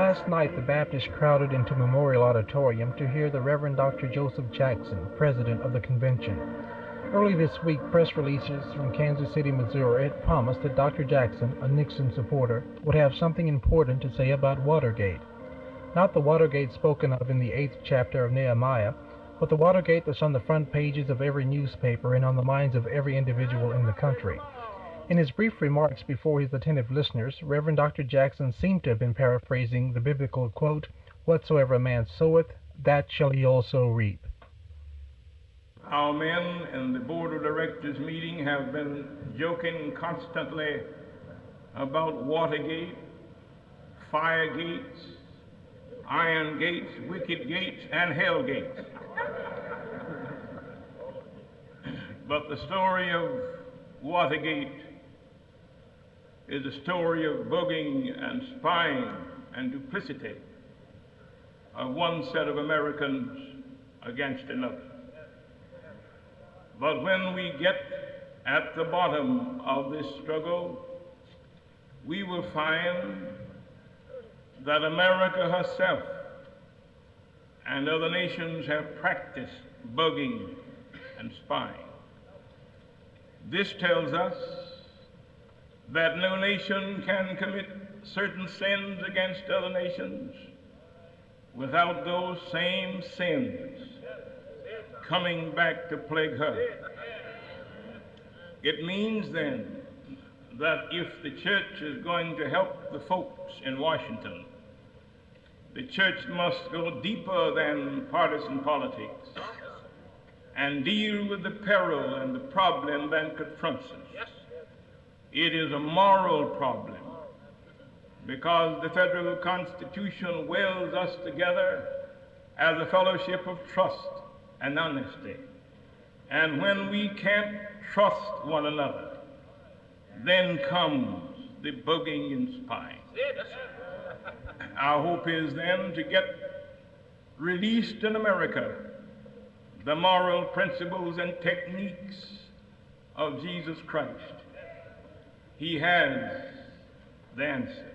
Last night, the Baptists crowded into Memorial Auditorium to hear the Reverend Dr. Joseph Jackson, president of the convention. Early this week, press releases from Kansas City, Missouri had promised that Dr. Jackson, a Nixon supporter, would have something important to say about Watergate. Not the Watergate spoken of in the 8th chapter of Nehemiah, but the Watergate that's on the front pages of every newspaper and on the minds of every individual in the country. In his brief remarks before his attentive listeners, Reverend Dr. Jackson seemed to have been paraphrasing the biblical quote, "Whatsoever a man soweth, that shall he also reap." Our men in the board of directors meeting have been joking constantly about Watergate, fire gates, iron gates, wicked gates, and hell gates. But the story of Watergate is a story of bugging and spying and duplicity of one set of Americans against another. But when we get at the bottom of this struggle, we will find that America herself and other nations have practiced bugging and spying. This tells us that no nation can commit certain sins against other nations without those same sins coming back to plague her. It means then that if the church is going to help the folks in Washington, the church must go deeper than partisan politics and deal with the peril and the problem that confronts us. It is a moral problem because the federal Constitution welds us together as a fellowship of trust and honesty. And when we can't trust one another, then comes the bugging and spying. Our hope is then to get released in America the moral principles and techniques of Jesus Christ. He has the answer.